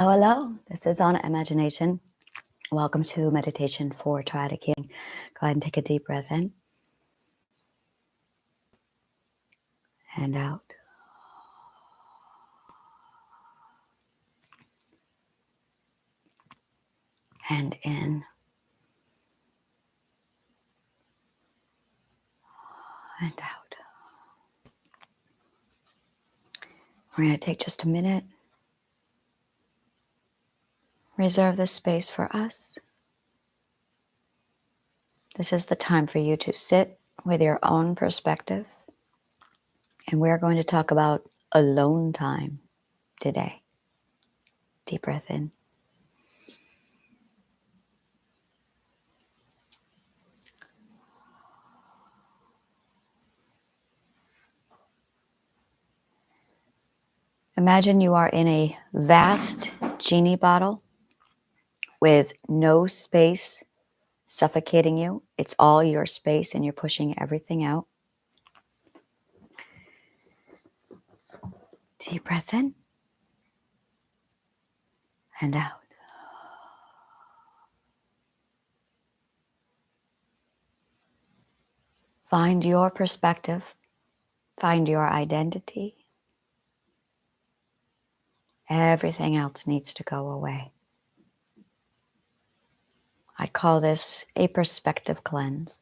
Hello, hello. This is On Imagination. Welcome to Meditation for Triadic Healing. Go ahead and take a deep breath in and out. And in and out. We're going to take just a minute. Reserve this space for us. This is the time for you to sit with your own perspective. And we're going to talk about alone time today. Deep breath in. Imagine you are in a vast genie bottle with no space suffocating you. It's all your space and you're pushing everything out. Deep breath in and out. Find your perspective. Find your identity. Everything else needs to go away. I call this a perspective cleanse.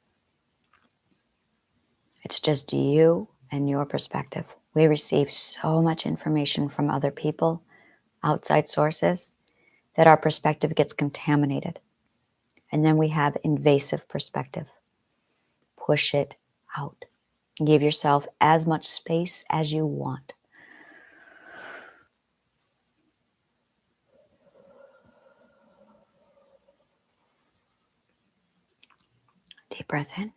It's just you and your perspective. We receive so much information from other people, outside sources, that our perspective gets contaminated. And then we have invasive perspective. Push it out. Give yourself as much space as you want. Deep breath in.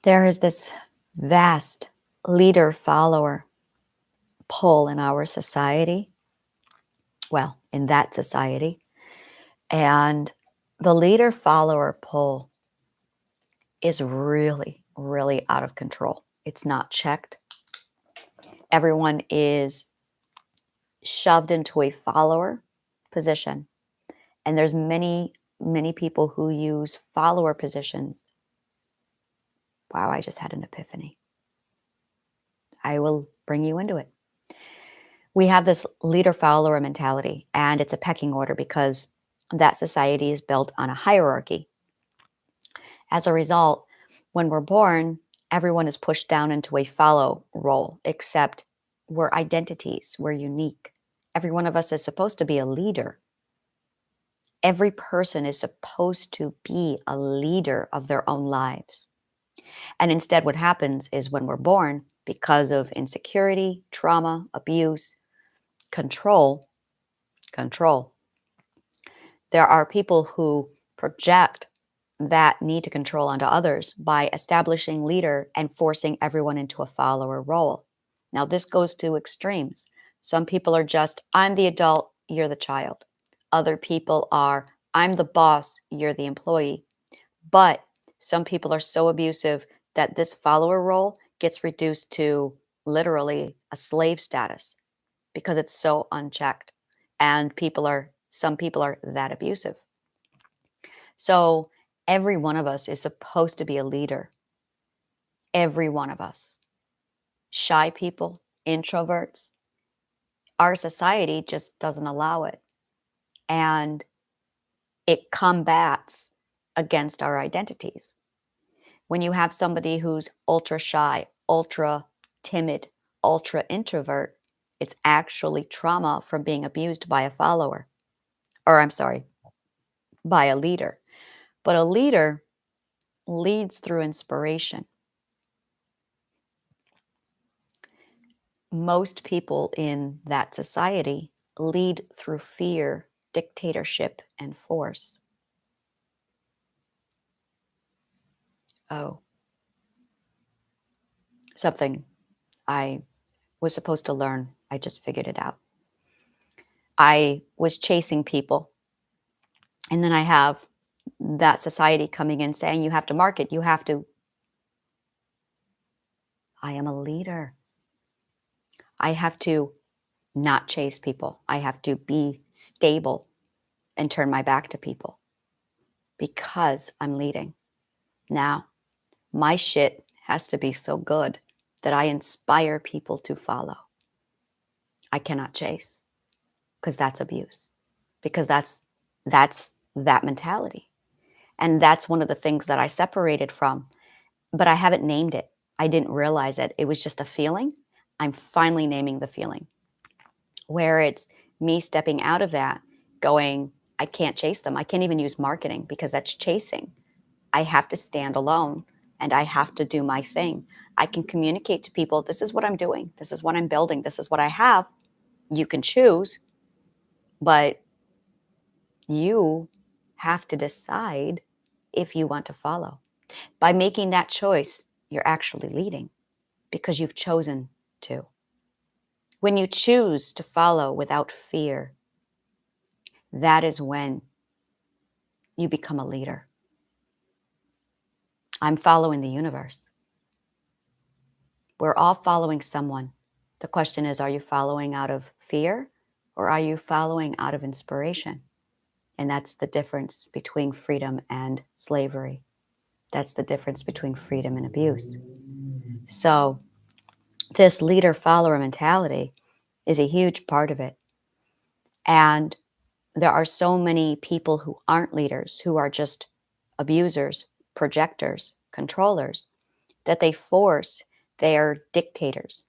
There is this vast leader-follower pull in our society. Well, in that society. And the leader-follower pull is really, really out of control. It's not checked. Everyone is shoved into a follower position. And there's many, many people who use follower positions. Wow, I just had an epiphany. I will bring you into it. We have this leader-follower mentality, and it's a pecking order because that society is built on a hierarchy. As a result, when we're born, everyone is pushed down into a follow role, except we're identities, we're unique. Every one of us is supposed to be a leader. Every person is supposed to be a leader of their own lives. And instead, what happens is when we're born, because of insecurity, trauma, abuse, control, there are people who project that need to control onto others by establishing leader and forcing everyone into a follower role. Now, this goes to extremes. Some people are just, I'm the adult, you're the child. Other people are, I'm the boss, you're the employee. But some people are so abusive that this follower role gets reduced to literally a slave status because it's so unchecked. And some people are that abusive. So every one of us is supposed to be a leader. Every one of us. Shy people, introverts. Our society just doesn't allow it. And it combats against our identities. When you have somebody who's ultra shy, ultra timid, ultra introvert, it's actually trauma from being abused by a follower. Or I'm sorry, by a leader. But a leader leads through inspiration. Most people in that society lead through fear, dictatorship, and force. Oh, something I was supposed to learn. I just figured it out. I was chasing people, and then I have that society coming in saying you have to market, you have to. I am a leader. I have to not chase people. I have to be stable and turn my back to people because I'm leading. Now, my shit has to be so good that I inspire people to follow. I cannot chase because that's abuse. Because that's that mentality. And that's one of the things that I separated from, but I haven't named it. I didn't realize it. It was just a feeling. I'm finally naming the feeling where it's me stepping out of that, going, I can't chase them. I can't even use marketing because that's chasing. I have to stand alone and I have to do my thing. I can communicate to people, this is what I'm doing. This is what I'm building. This is what I have. You can choose, but you have to decide if you want to follow. By making that choice, you're actually leading because you've chosen to. When you choose to follow without fear, that is when you become a leader. I'm following the universe. We're all following someone. The question is, are you following out of fear or are you following out of inspiration? And that's the difference between freedom and slavery. That's the difference between freedom and abuse. So, this leader follower mentality is a huge part of it. And there are so many people who aren't leaders, who are just abusers, projectors, controllers, that they force their dictators.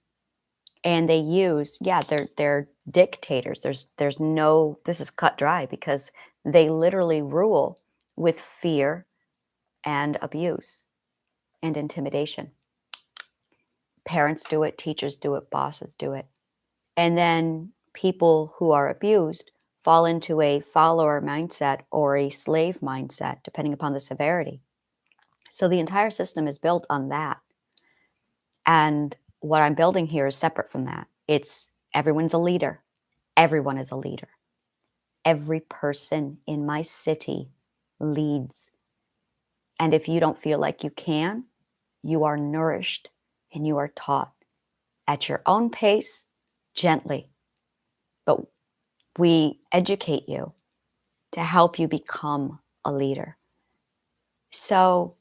And they use, they're dictators. There's no, this is cut dry because they literally rule with fear and abuse and intimidation. Parents do it, teachers do it, bosses do it. And then people who are abused fall into a follower mindset or a slave mindset, depending upon the severity. So the entire system is built on that. And what I'm building here is separate from that. It's everyone's a leader. Everyone is a leader. Every person in my city leads. And if you don't feel like you can, you are nourished and you are taught at your own pace, gently. But we educate you to help you become a leader. So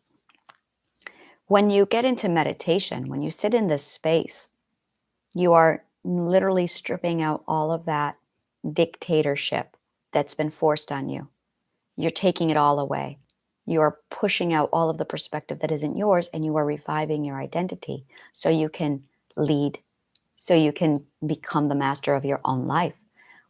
when you get into meditation, when you sit in this space, you are literally stripping out all of that dictatorship that's been forced on you. You're taking it all away. You are pushing out all of the perspective that isn't yours, and you are reviving your identity so you can lead, so you can become the master of your own life.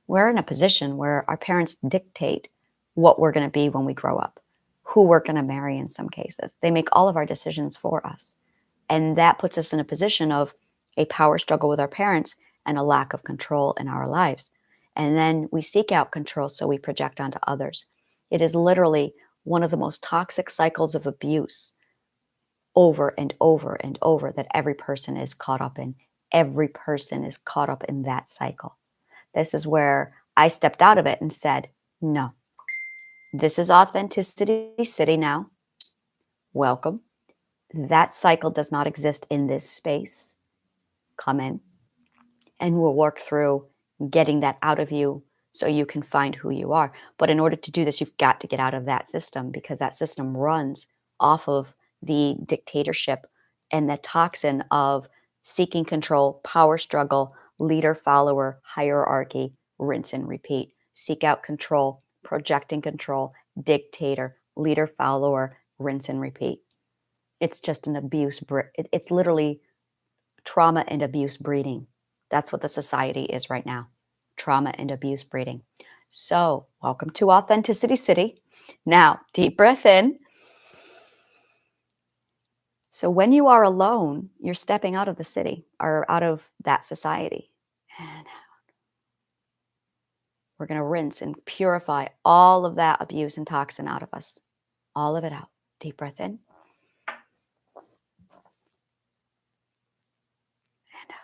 We're in a position where our parents dictate what we're going to be when we grow up, who we're going to marry in some cases. They make all of our decisions for us. And that puts us in a position of a power struggle with our parents and a lack of control in our lives. And then we seek out control, so we project onto others. It is literally one of the most toxic cycles of abuse over and over and over that every person is caught up in. Every person is caught up in that cycle. This is where I stepped out of it and said, no, this is authenticity city now. Welcome. That cycle does not exist in this space. Come in and we'll work through getting that out of you so you can find who you are. But in order to do this, you've got to get out of that system because that system runs off of the dictatorship and the toxin of seeking control, power struggle, leader follower, hierarchy, rinse and repeat. Seek out control, projecting control, dictator, leader follower, rinse and repeat. It's just an abuse. It's literally trauma and abuse breeding. That's what the society is right now. Trauma and abuse breeding. So, welcome to Authenticity City. Now, deep breath in. So, when you are alone, you're stepping out of the city or out of that society. And we're going to rinse and purify all of that abuse and toxin out of us. All of it out. Deep breath in. And out.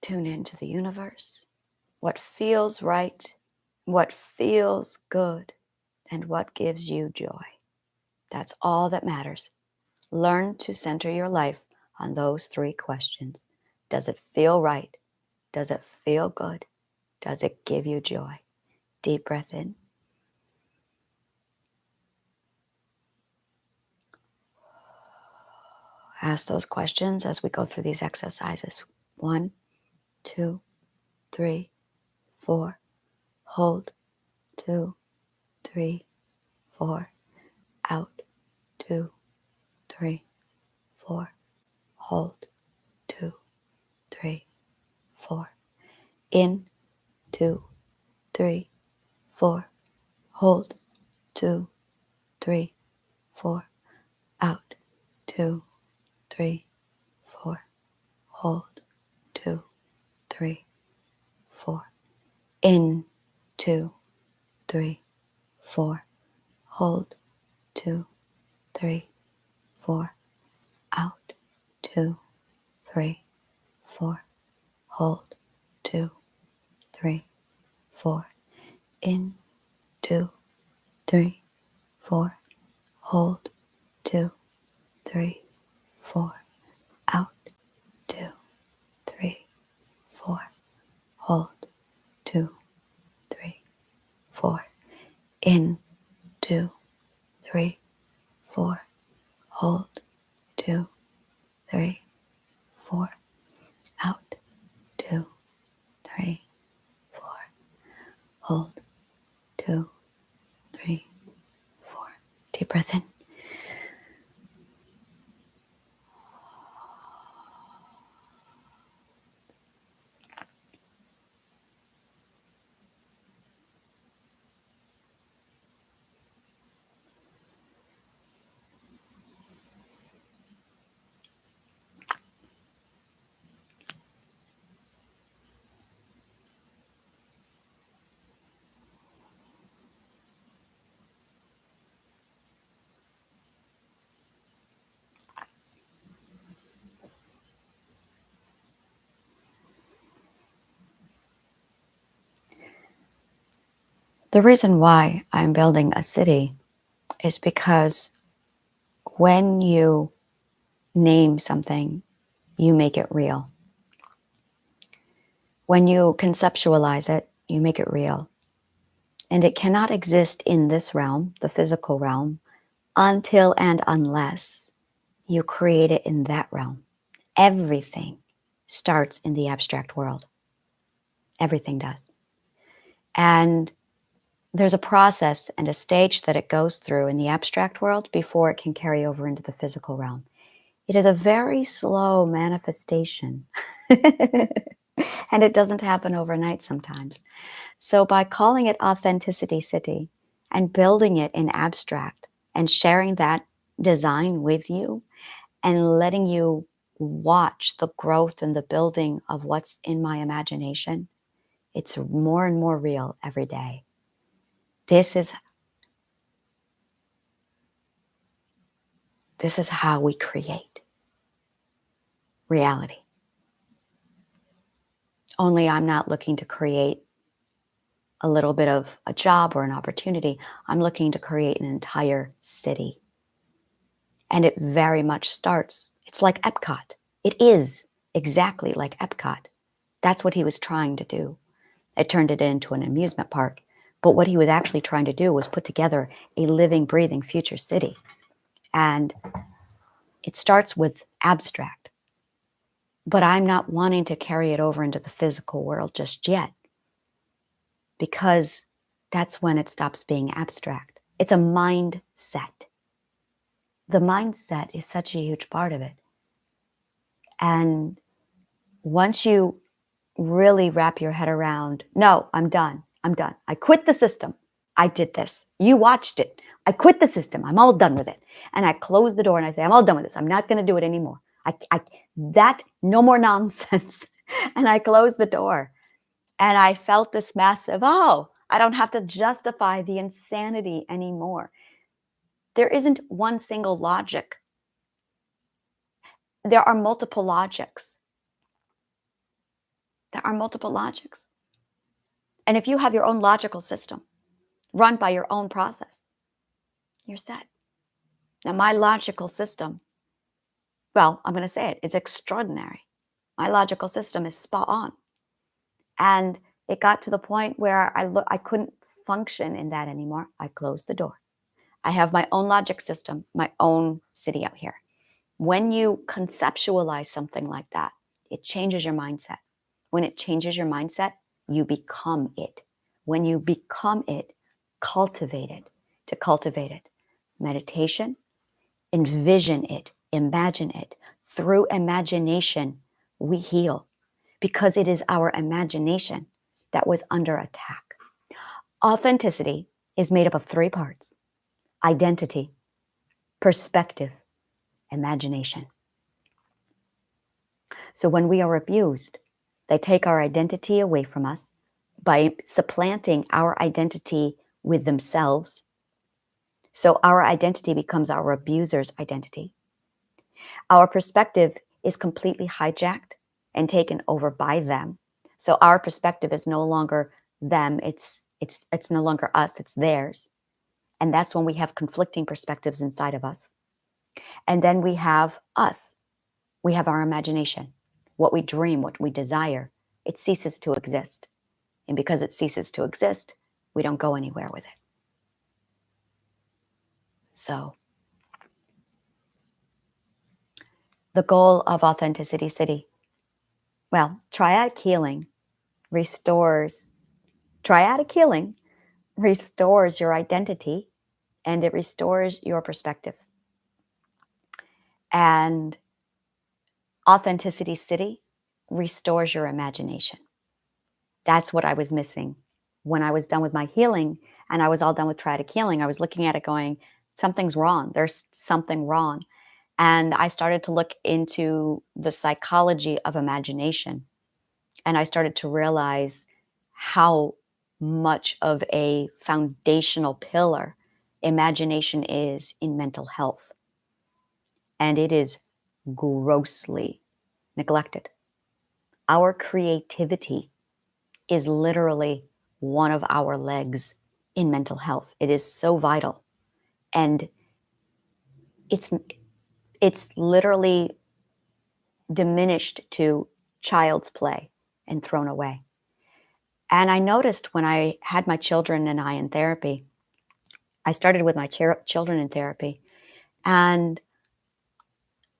Tune into the universe, what feels right, what feels good, and what gives you joy. That's all that matters. Learn to center your life on those three questions. Does it feel right? Does it feel good? Does it give you joy? Deep breath in. Ask those questions as we go through these exercises. 1, 2, 3, 4. Hold. 2, 3, 4. Out. 2, 3, 4. Hold. 2, 3, 4. In. 2, 3, 4. Hold. 2, 3, 4. Out. 2, 3, 4. Hold. 2, 3, 4. In. 2, 3, 4. Hold. 2, 3, 4. Out. 2, 3, 4. Hold. 2, 3, 4. In. 2, 3, 4. Hold. 2, 3, 4. Out. 2, 3, 4. Hold. 2, 3, 4. In. 2, 3, 4. Hold. 2, 3, 4. Out. 2, 3, 4. Hold. 2, 3, 4. Deep breath in. The reason why I'm building a city is because when you name something, you make it real. When you conceptualize it, you make it real. And it cannot exist in this realm, the physical realm, until and unless you create it in that realm. Everything starts in the abstract world. Everything does. And there's a process and a stage that it goes through in the abstract world before it can carry over into the physical realm. It is a very slow manifestation. And it doesn't happen overnight sometimes. So by calling it Authenticity City and building it in abstract and sharing that design with you and letting you watch the growth and the building of what's in my imagination, it's more and more real every day. This is how we create reality. Only I'm not looking to create a little bit of a job or an opportunity. I'm looking to create an entire city. And it very much starts, it's like Epcot. It is exactly like Epcot. That's what he was trying to do. It turned it into an amusement park. But what he was actually trying to do was put together a living, breathing future city. And it starts with abstract. But I'm not wanting to carry it over into the physical world just yet, because that's when it stops being abstract. It's a mindset. The mindset is such a huge part of it. And once you really wrap your head around, no, I'm done. I quit the system. I did this. You watched it. I quit the system. I'm all done with it. And I close the door and I say, I'm all done with this. I'm not going to do it anymore. No more nonsense. And I closed the door. And I felt this massive, I don't have to justify the insanity anymore. There isn't one single logic. There are multiple logics. There are multiple logics. And if you have your own logical system run by your own process, you're set. Now, my logical system, well, I'm going to say it, it's extraordinary. My logical system is spot on. And it got to the point where I couldn't function in that anymore. I closed the door. I have my own logic system, my own city out here. When you conceptualize something like that, it changes your mindset. When it changes your mindset, you become it. When you become it, cultivate it. To cultivate it, meditation, envision it, imagine it. Through imagination, we heal because it is our imagination that was under attack. Authenticity is made up of 3 parts: identity, perspective, imagination. So when we are abused, they take our identity away from us by supplanting our identity with themselves. So our identity becomes our abuser's identity. Our perspective is completely hijacked and taken over by them. So our perspective is no longer them, it's no longer us, it's theirs. And that's when we have conflicting perspectives inside of us. And then we have us. We have our imagination. What we dream, what we desire, it ceases to exist. And because it ceases to exist, we don't go anywhere with it. So the goal of Authenticity City, well, Triadic healing restores your identity and it restores your perspective. And Authenticity City restores your imagination. That's what I was missing. When I was done with my healing and I was all done with Triadic healing, I was looking at it going, something's wrong. There's something wrong. And I started to look into the psychology of imagination. And I started to realize how much of a foundational pillar imagination is in mental health. And it is grossly neglected. Our creativity is literally one of our legs in mental health. It is so vital. And it's literally diminished to child's play and thrown away. And I noticed when I had my children and I in therapy, I started with my children in therapy, and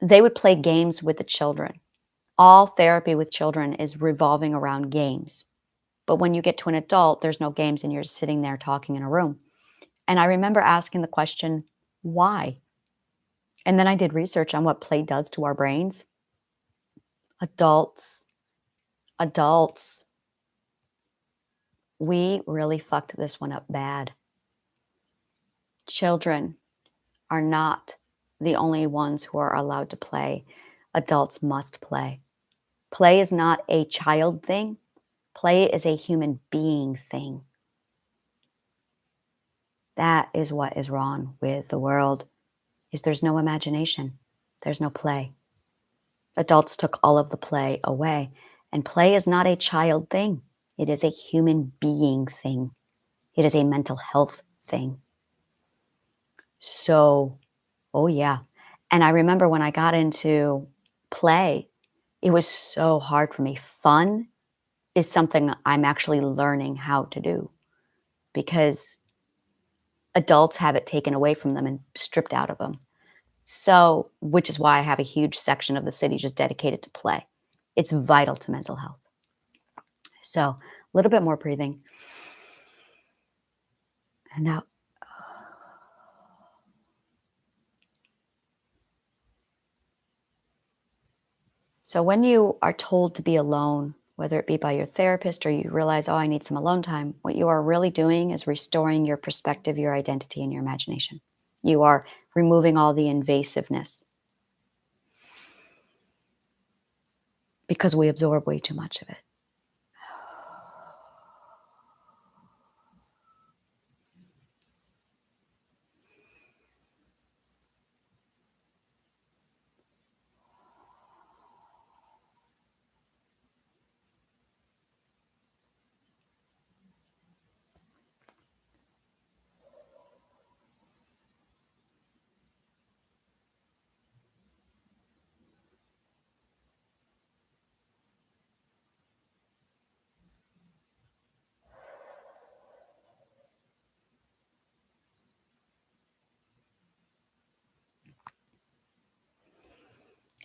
they would play games with the children. All therapy with children is revolving around games. But when you get to an adult, there's no games and you're sitting there talking in a room. And I remember asking the question, why? And then I did research on what play does to our brains. Adults, we really fucked this one up bad. Children are not the only ones who are allowed to play. Adults must play. Play is not a child thing. Play is a human being thing. That is what is wrong with the world, is there's no imagination. There's no play. Adults took all of the play away. And play is not a child thing. It is a human being thing. It is a mental health thing. So, oh yeah. And I remember when I got into play, it was so hard for me. Fun is something I'm actually learning how to do because adults have it taken away from them and stripped out of them. So, which is why I have a huge section of the city just dedicated to play. It's vital to mental health. So, a little bit more breathing. And now, so when you are told to be alone, whether it be by your therapist or you realize, oh, I need some alone time, what you are really doing is restoring your perspective, your identity, and your imagination. You are removing all the invasiveness because we absorb way too much of it.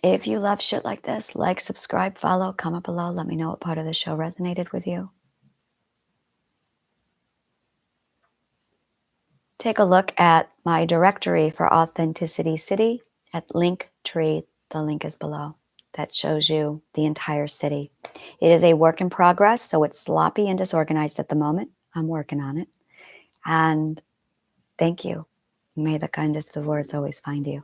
If you love shit like this, like, subscribe, follow, comment below. Let me know what part of the show resonated with you. Take a look at my directory for Authenticity City at Linktree. The link is below. That shows you the entire city. It is a work in progress, so it's sloppy and disorganized at the moment. I'm working on it. And thank you. May the kindest of words always find you.